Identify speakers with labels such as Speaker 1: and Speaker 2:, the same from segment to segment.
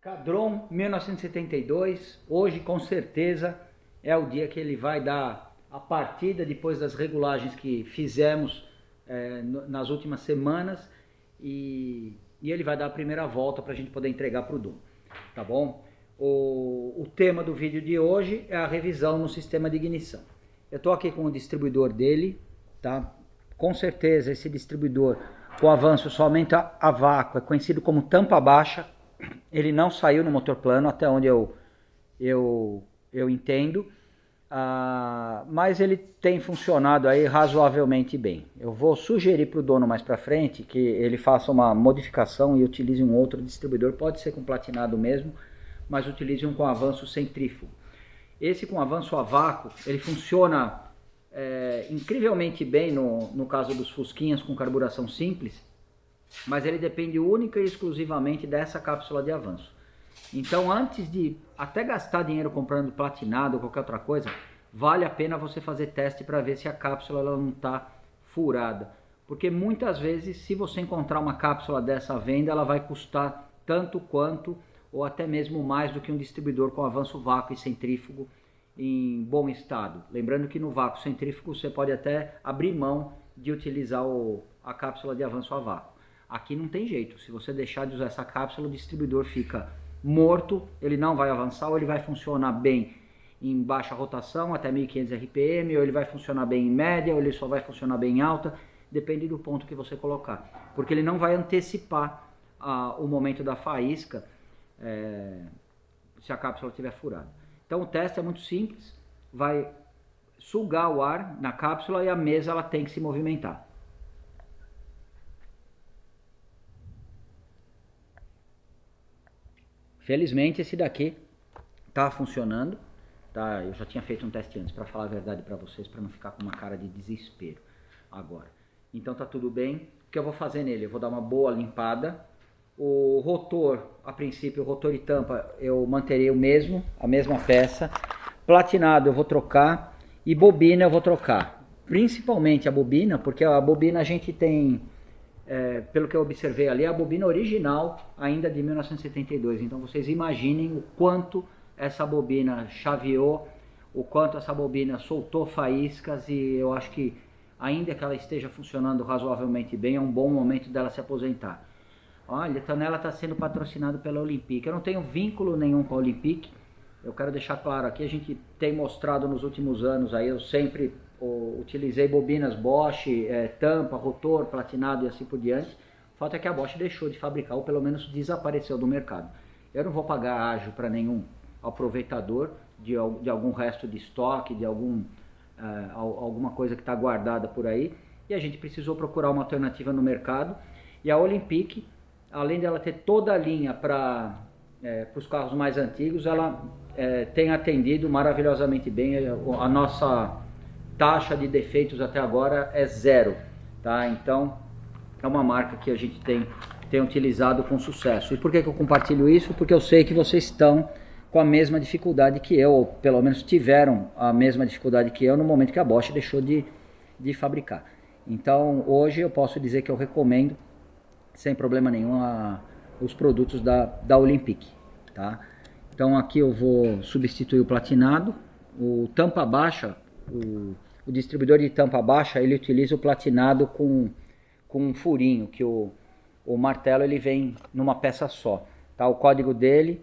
Speaker 1: Cadron 1972, hoje com certeza é o dia que ele vai dar a partida depois das regulagens que fizemos nas últimas semanas e ele vai dar a primeira volta para a gente poder entregar para o dono, tá bom? O tema do vídeo de hoje é a revisão no sistema de ignição. Eu estou aqui com o distribuidor dele, tá? Com certeza esse distribuidor com avanço somente a vácuo é conhecido como tampa baixa. Ele não saiu no motor plano, até onde eu entendo, mas ele tem funcionado aí razoavelmente bem. Eu vou sugerir para o dono mais para frente que ele faça uma modificação e utilize um outro distribuidor, pode ser com platinado mesmo, mas utilize um com avanço centrífugo. Esse com avanço a vácuo, ele funciona incrivelmente bem no caso dos Fusquinhas com carburação simples, mas ele depende única e exclusivamente dessa cápsula de avanço. Então, antes de até gastar dinheiro comprando platinado ou qualquer outra coisa, vale a pena você fazer teste para ver se a cápsula ela não está furada. Porque muitas vezes, se você encontrar uma cápsula dessa à venda, ela vai custar tanto quanto, ou até mesmo mais do que um distribuidor com avanço vácuo e centrífugo em bom estado. Lembrando que no vácuo centrífugo você pode até abrir mão de utilizar a cápsula de avanço a vácuo. Aqui não tem jeito, se você deixar de usar essa cápsula, o distribuidor fica morto, ele não vai avançar, ou ele vai funcionar bem em baixa rotação, até 1500 RPM, ou ele vai funcionar bem em média, ou ele só vai funcionar bem em alta, depende do ponto que você colocar. Porque ele não vai antecipar o momento da faísca se a cápsula estiver furada. Então o teste é muito simples, vai sugar o ar na cápsula e a mesa ela tem que se movimentar. Felizmente esse daqui está funcionando, tá? Eu já tinha feito um teste antes, para falar a verdade para vocês, para não ficar com uma cara de desespero agora. Então tá tudo bem. O que eu vou fazer nele? Eu vou dar uma boa limpada. O rotor, a princípio, o rotor e tampa eu manterei o mesmo, a mesma peça. Platinado eu vou trocar e bobina eu vou trocar. Principalmente a bobina, porque a bobina a gente tem... pelo que eu observei ali, a bobina original ainda de 1972, então vocês imaginem o quanto essa bobina chaveou, o quanto essa bobina soltou faíscas, e eu acho que ainda que ela esteja funcionando razoavelmente bem, é um bom momento dela se aposentar. Olha, a Tanela está sendo patrocinado pela Olympic. Eu não tenho vínculo nenhum com a Olympic, eu quero deixar claro aqui, a gente tem mostrado nos últimos anos aí, eu sempre utilizei bobinas Bosch, tampa, rotor, platinado e assim por diante. O fato é que a Bosch deixou de fabricar, ou pelo menos desapareceu do mercado. Eu não vou pagar ágio para nenhum aproveitador de algum resto de estoque, de alguma coisa que está guardada por aí. E a gente precisou procurar uma alternativa no mercado. E a Olympic, além dela ter toda a linha para os carros mais antigos, ela tem atendido maravilhosamente bem. A nossa taxa de defeitos até agora é zero, tá? Então é uma marca que a gente tem utilizado com sucesso. E por que eu compartilho isso? Porque eu sei que vocês estão com a mesma dificuldade que eu, ou pelo menos tiveram a mesma dificuldade que eu no momento que a Bosch deixou de fabricar. Então hoje eu posso dizer que eu recomendo sem problema nenhum os produtos da Olympic, tá? Então aqui eu vou substituir o platinado, o tampa baixa. O distribuidor de tampa baixa, ele utiliza o platinado com um furinho, que o martelo ele vem numa peça só, tá? O código dele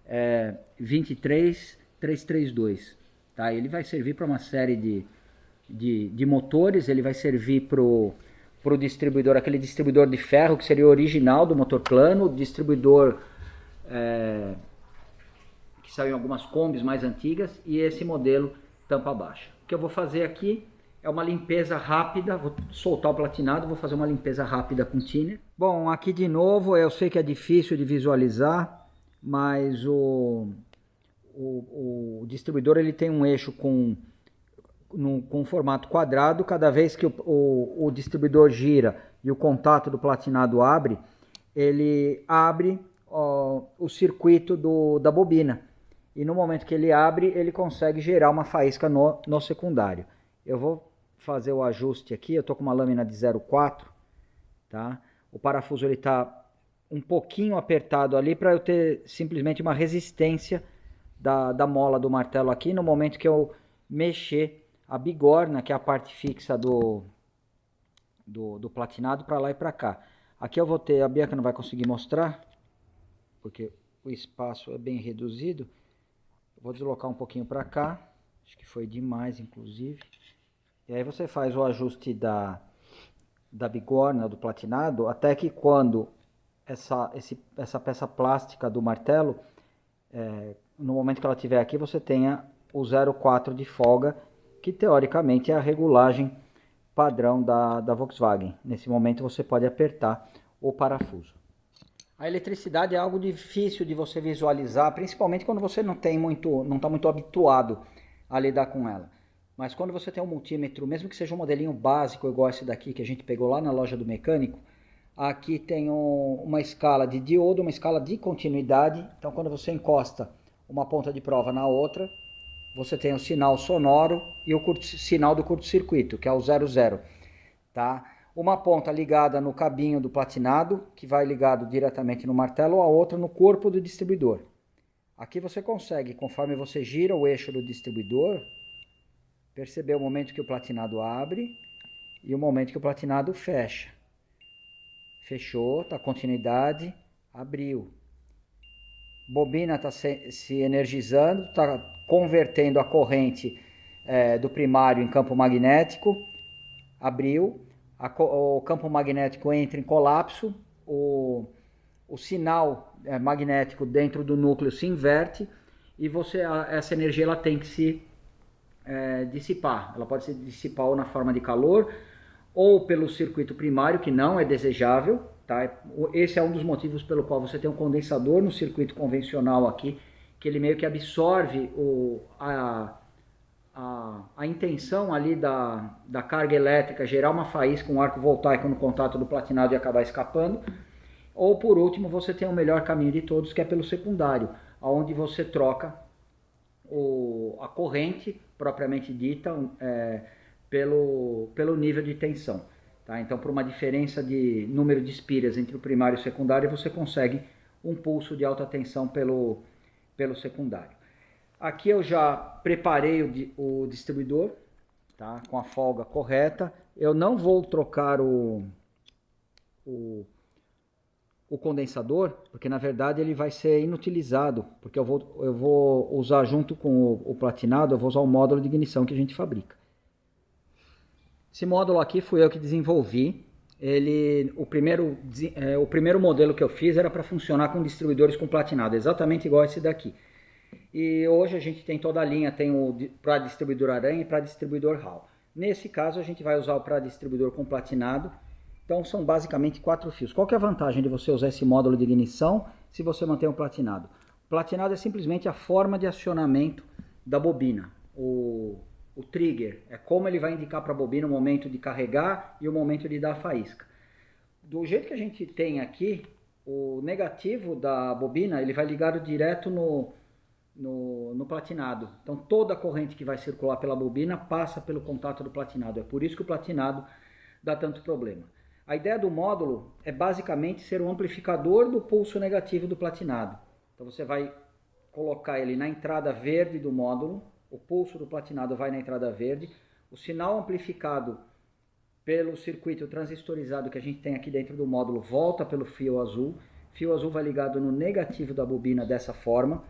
Speaker 1: é 23332, tá? Ele vai servir para uma série de motores, ele vai servir pro distribuidor, aquele distribuidor de ferro que seria o original do motor plano, o distribuidor que saiu em algumas Kombis mais antigas, e esse modelo tampa baixa. O que eu vou fazer aqui é uma limpeza rápida, vou soltar o platinado, vou fazer uma limpeza rápida com thinner. Bom, aqui de novo, eu sei que é difícil de visualizar, mas o distribuidor ele tem um eixo com formato quadrado. Cada vez que o distribuidor gira e o contato do platinado abre, ele abre o circuito da bobina. E no momento que ele abre, ele consegue gerar uma faísca no secundário. Eu vou fazer o ajuste aqui, eu estou com uma lâmina de 0,4, tá? O parafuso ele está um pouquinho apertado ali para eu ter simplesmente uma resistência da mola do martelo aqui no momento que eu mexer a bigorna, que é a parte fixa do platinado, para lá e para cá. Aqui eu vou ter, a Bianca não vai conseguir mostrar, porque o espaço é bem reduzido. Vou deslocar um pouquinho para cá, acho que foi demais inclusive. E aí você faz o ajuste da bigorna, do platinado, até que quando essa peça plástica do martelo, no momento que ela estiver aqui, você tenha o 0,4 de folga, que teoricamente é a regulagem padrão da Volkswagen. Nesse momento você pode apertar o parafuso. A eletricidade é algo difícil de você visualizar, principalmente quando você não está muito habituado a lidar com ela. Mas quando você tem um multímetro, mesmo que seja um modelinho básico igual esse daqui que a gente pegou lá na loja do mecânico, aqui tem uma escala de diodo, uma escala de continuidade. Então quando você encosta uma ponta de prova na outra, você tem o sinal sonoro e o sinal do curto-circuito, que é o 00, tá? Uma ponta ligada no cabinho do platinado, que vai ligado diretamente no martelo, a outra no corpo do distribuidor. Aqui você consegue, conforme você gira o eixo do distribuidor, perceber o momento que o platinado abre e o momento que o platinado fecha. Fechou, tá continuidade, abriu. Bobina está se energizando, está convertendo a corrente do primário em campo magnético, abriu, o campo magnético entra em colapso, o sinal magnético dentro do núcleo se inverte e essa energia ela tem que se dissipar. Ela pode se dissipar ou na forma de calor ou pelo circuito primário, que não é desejável. Tá? Esse é um dos motivos pelo qual você tem um condensador no circuito convencional aqui, que ele meio que absorve a intenção ali da carga elétrica, gerar uma faísca, um arco voltaico no contato do platinado e acabar escapando. Ou por último, você tem o melhor caminho de todos, que é pelo secundário, onde você troca a corrente propriamente dita pelo nível de tensão. Tá? Então, por uma diferença de número de espiras entre o primário e o secundário, você consegue um pulso de alta tensão pelo secundário. Aqui eu já preparei o distribuidor, tá? Com a folga correta. Eu não vou trocar o condensador, porque na verdade ele vai ser inutilizado, porque eu vou usar junto com o platinado, eu vou usar o módulo de ignição que a gente fabrica. Esse módulo aqui fui eu que desenvolvi. O primeiro modelo que eu fiz era para funcionar com distribuidores com platinado, exatamente igual esse daqui. E hoje a gente tem toda a linha, tem para distribuidor Aranha e para distribuidor HAL. Nesse caso a gente vai usar o para distribuidor com platinado. Então são basicamente 4 fios. Qual que é a vantagem de você usar esse módulo de ignição se você mantém o platinado? O platinado é simplesmente a forma de acionamento da bobina. O trigger é como ele vai indicar para a bobina o momento de carregar e o momento de dar a faísca. Do jeito que a gente tem aqui, o negativo da bobina ele vai ligado direto no platinado. Então toda a corrente que vai circular pela bobina passa pelo contato do platinado. É por isso que o platinado dá tanto problema. A ideia do módulo é basicamente ser um amplificador do pulso negativo do platinado. Então você vai colocar ele na entrada verde do módulo, o pulso do platinado vai na entrada verde, o sinal amplificado pelo circuito transistorizado que a gente tem aqui dentro do módulo volta pelo fio azul vai ligado no negativo da bobina dessa forma.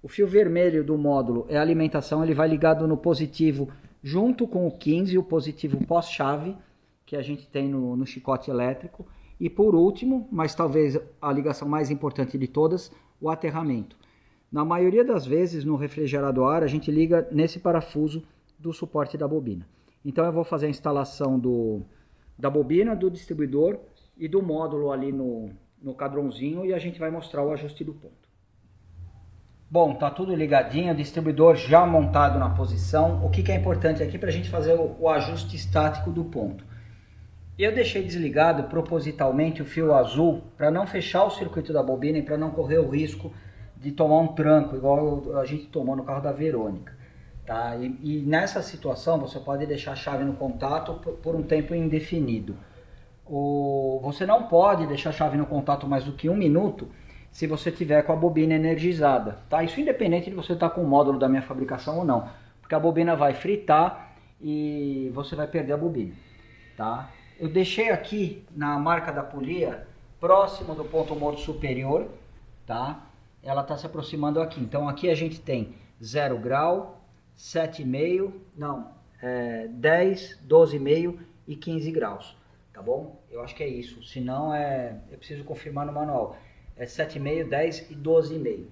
Speaker 1: O fio vermelho do módulo é a alimentação, ele vai ligado no positivo junto com o 15, o positivo pós-chave, que a gente tem no chicote elétrico. E por último, mas talvez a ligação mais importante de todas, o aterramento. Na maioria das vezes no refrigerador a ar a gente liga nesse parafuso do suporte da bobina. Então eu vou fazer a instalação da bobina, do distribuidor e do módulo ali no cadrãozinho e a gente vai mostrar o ajuste do ponto. Bom, tá tudo ligadinho, o distribuidor já montado na posição. O que é importante aqui para a gente fazer o ajuste estático do ponto? Eu deixei desligado propositalmente o fio azul para não fechar o circuito da bobina e para não correr o risco de tomar um tranco, igual a gente tomou no carro da Verônica. Tá? E nessa situação você pode deixar a chave no contato por um tempo indefinido. Você não pode deixar a chave no contato mais do que 1 minuto se você tiver com a bobina energizada, tá? Isso independente de você estar com o módulo da minha fabricação ou não, porque a bobina vai fritar e você vai perder a bobina, tá? Eu deixei aqui na marca da polia, próximo do ponto morto superior, tá? Ela está se aproximando aqui. Então aqui a gente tem 0 grau, 7,5, não, 10, 12,5 e 15 graus, tá bom? Eu acho que é isso, senão eu preciso confirmar no manual. É 7,5, 10 e 12,5,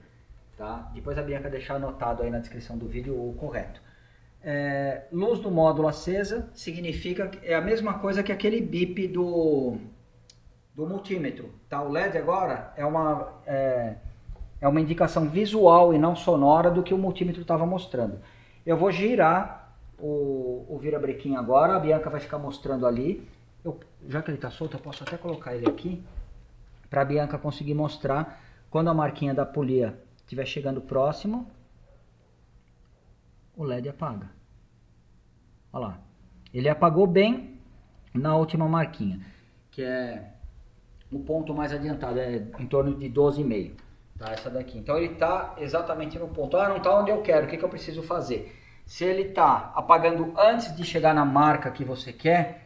Speaker 1: tá? Depois a Bianca deixar anotado aí na descrição do vídeo o correto. Luz do módulo acesa significa que é a mesma coisa que aquele bip do multímetro, tá? O LED agora é uma indicação visual e não sonora do que o multímetro estava mostrando. Eu vou girar o virabrequim agora, a Bianca vai ficar mostrando ali. Já que ele está solto, eu posso até colocar ele aqui para a Bianca conseguir mostrar quando a marquinha da polia estiver chegando próximo, o LED apaga. Olha lá, ele apagou bem na última marquinha, que é o ponto mais adiantado, em torno de 12,5, tá? Essa daqui. Então ele está exatamente no ponto. Não está onde eu quero, o que eu preciso fazer? Se ele está apagando antes de chegar na marca que você quer,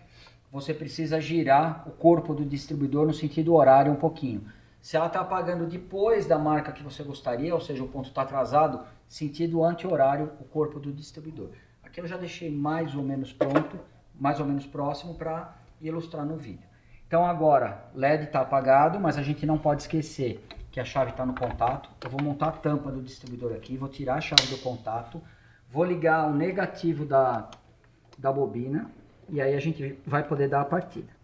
Speaker 1: você precisa girar o corpo do distribuidor no sentido horário um pouquinho. Se ela está apagando depois da marca que você gostaria, ou seja, o ponto está atrasado, sentido anti-horário, o corpo do distribuidor. Aqui eu já deixei mais ou menos pronto, mais ou menos próximo para ilustrar no vídeo. Então agora, LED está apagado, mas a gente não pode esquecer que a chave está no contato. Eu vou montar a tampa do distribuidor aqui, vou tirar a chave do contato, vou ligar o negativo da bobina e aí a gente vai poder dar a partida.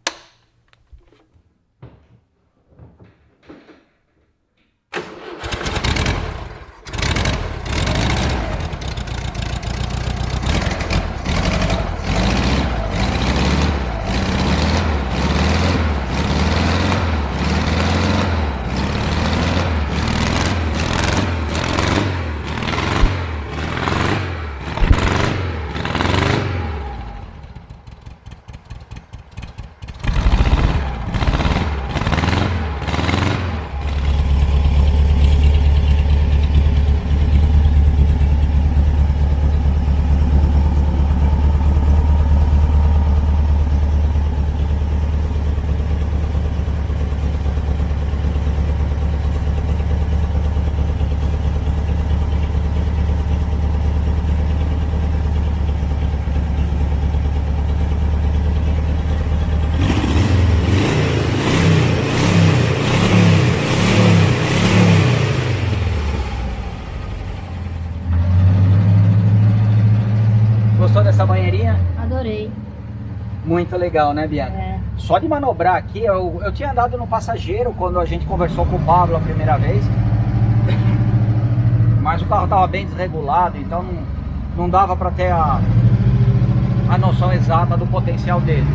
Speaker 1: Gostou dessa banheirinha?
Speaker 2: Adorei.
Speaker 1: Muito legal, né, Bianca? Só de manobrar aqui, eu tinha andado no passageiro quando a gente conversou com o Pablo a primeira vez. Mas o carro estava bem desregulado, então não dava para ter a noção exata do potencial dele.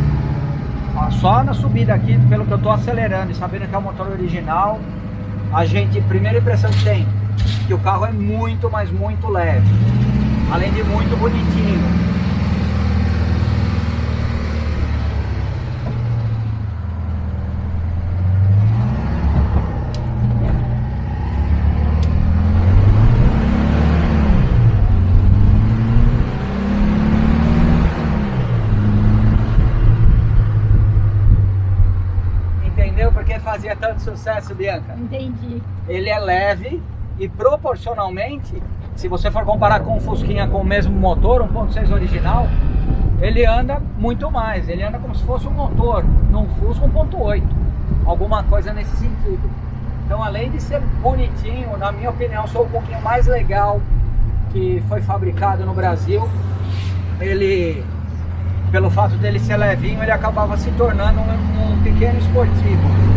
Speaker 1: Só na subida aqui, pelo que eu estou acelerando e sabendo que é o motor original, a primeira impressão que tem, que o carro é muito, mas muito leve. Além de muito bonitinho. Entendeu por que fazia tanto sucesso, Bianca?
Speaker 2: Entendi.
Speaker 1: Ele é leve e proporcionalmente, se você for comparar com o Fusquinha com o mesmo motor, 1.6 original, ele anda muito mais. Ele anda como se fosse um motor num Fusca 1.8, alguma coisa nesse sentido. Então, além de ser bonitinho, na minha opinião, sou um pouquinho mais legal que foi fabricado no Brasil. Ele, pelo fato dele ser levinho, ele acabava se tornando um pequeno esportivo.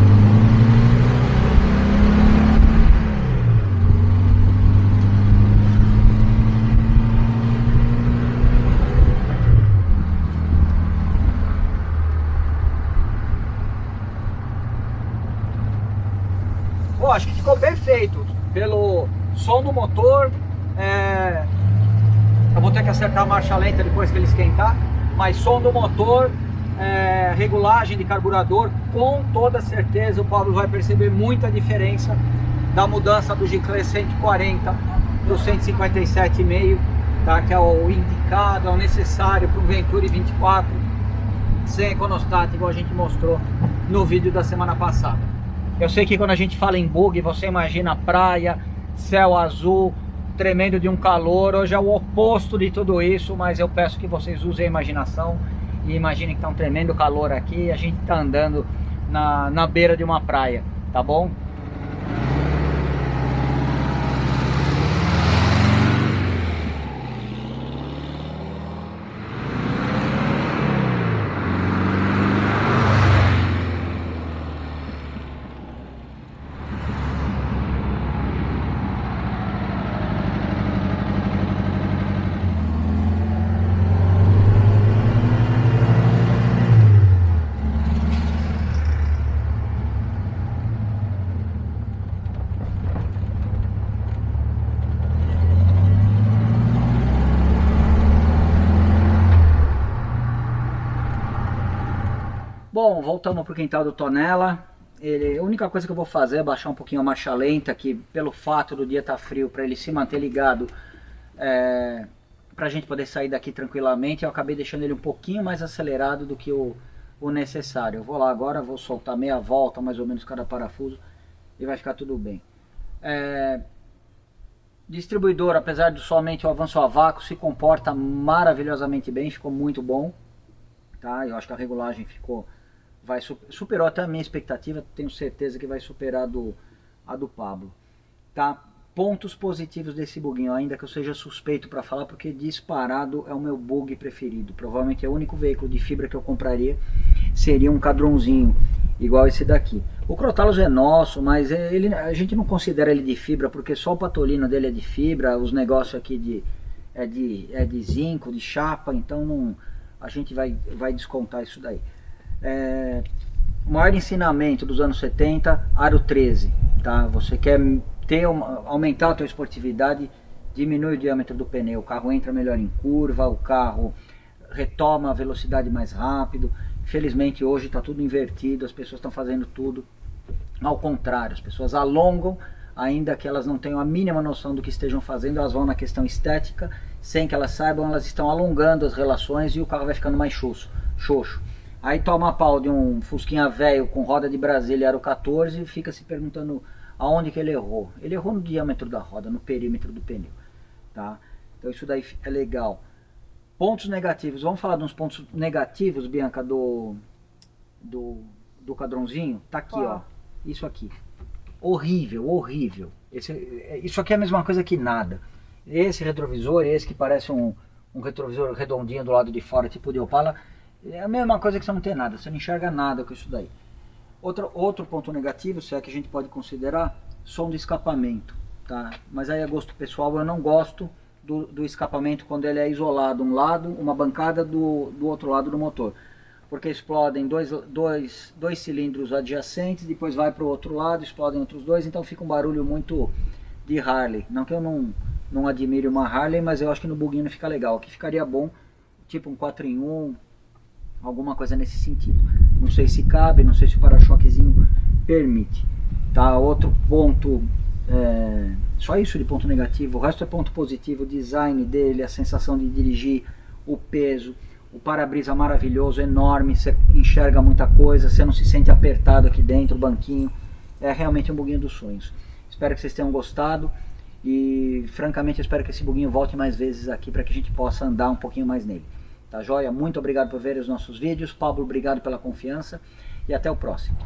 Speaker 1: Pô, acho que ficou perfeito. Pelo som do motor, eu vou ter que acertar a marcha lenta depois que ele esquentar, mas som do motor, regulagem de carburador, com toda certeza o Pablo vai perceber muita diferença da mudança do Giclée 140 para o 157,5, tá? Que é o indicado, é o necessário para o Venturi 24 sem econostático, igual a gente mostrou no vídeo da semana passada. Eu sei que quando a gente fala em bug, você imagina praia, céu azul, tremendo de um calor. Hoje é o oposto de tudo isso, mas eu peço que vocês usem a imaginação e imaginem que está um tremendo calor aqui e a gente está andando na beira de uma praia, tá bom? Bom, voltamos para o quintal do Tonela. A única coisa que eu vou fazer é baixar um pouquinho a marcha lenta, que pelo fato do dia estar frio, para ele se manter ligado, para a gente poder sair daqui tranquilamente, eu acabei deixando ele um pouquinho mais acelerado do que o necessário. Eu vou lá agora, vou soltar meia volta, mais ou menos cada parafuso, e vai ficar tudo bem. Distribuidor, apesar de somente o avanço a vácuo, se comporta maravilhosamente bem, ficou muito bom. Tá? Eu acho que a regulagem superou até a minha expectativa, tenho certeza que vai superar a do Pablo. Tá? Pontos positivos desse buguinho, ainda que eu seja suspeito para falar, porque disparado é o meu bug preferido. Provavelmente é o único veículo de fibra que eu compraria, seria um Cadronzinho, igual esse daqui. O Crotalos é nosso, mas a gente não considera ele de fibra, porque só o patolino dele é de fibra, os negócios aqui é de zinco, de chapa, então não, a gente vai descontar isso daí. O maior ensinamento dos anos 70, aro 13, tá? Você quer aumentar a tua esportividade, diminui o diâmetro do pneu, o carro entra melhor em curva, o carro retoma a velocidade mais rápido. Infelizmente hoje está tudo invertido, as pessoas estão fazendo tudo ao contrário, as pessoas alongam, ainda que elas não tenham a mínima noção do que estejam fazendo, elas vão na questão estética, sem que elas saibam, elas estão alongando as relações e o carro vai ficando mais xoxo. Aí toma a pau de um Fusquinha velho com roda de Brasília aro 14 e fica se perguntando aonde que ele errou. Ele errou no diâmetro da roda, no perímetro do pneu. Tá? Então isso daí é legal. Pontos negativos. Vamos falar de uns pontos negativos, Bianca, do Cadronzinho? Tá aqui, ó. Isso aqui. Horrível, horrível. Isso aqui é a mesma coisa que nada. Esse retrovisor, esse que parece um retrovisor redondinho do lado de fora, tipo de Opala, é a mesma coisa que você não tem nada, você não enxerga nada com isso daí. Outro ponto negativo, se é que a gente pode considerar, som de escapamento, tá? Mas aí é gosto pessoal, eu não gosto do escapamento quando ele é isolado, um lado, uma bancada do outro lado do motor. Porque explodem dois cilindros adjacentes, depois vai para o outro lado, explodem outros dois, então fica um barulho muito de Harley. Não que eu não admire uma Harley, mas eu acho que no buguinho não fica legal. Aqui ficaria bom, tipo um 4 em 1, alguma coisa nesse sentido. Não sei se cabe, não sei se o para-choquezinho permite. Tá? Outro ponto, só isso de ponto negativo, o resto é ponto positivo, o design dele, a sensação de dirigir, o peso, o para-brisa maravilhoso, enorme, você enxerga muita coisa, você não se sente apertado aqui dentro, o banquinho, é realmente um buguinho dos sonhos. Espero que vocês tenham gostado e francamente espero que esse buguinho volte mais vezes aqui para que a gente possa andar um pouquinho mais nele. Tá joia? Muito obrigado por ver os nossos vídeos. Pablo, obrigado pela confiança e até o próximo.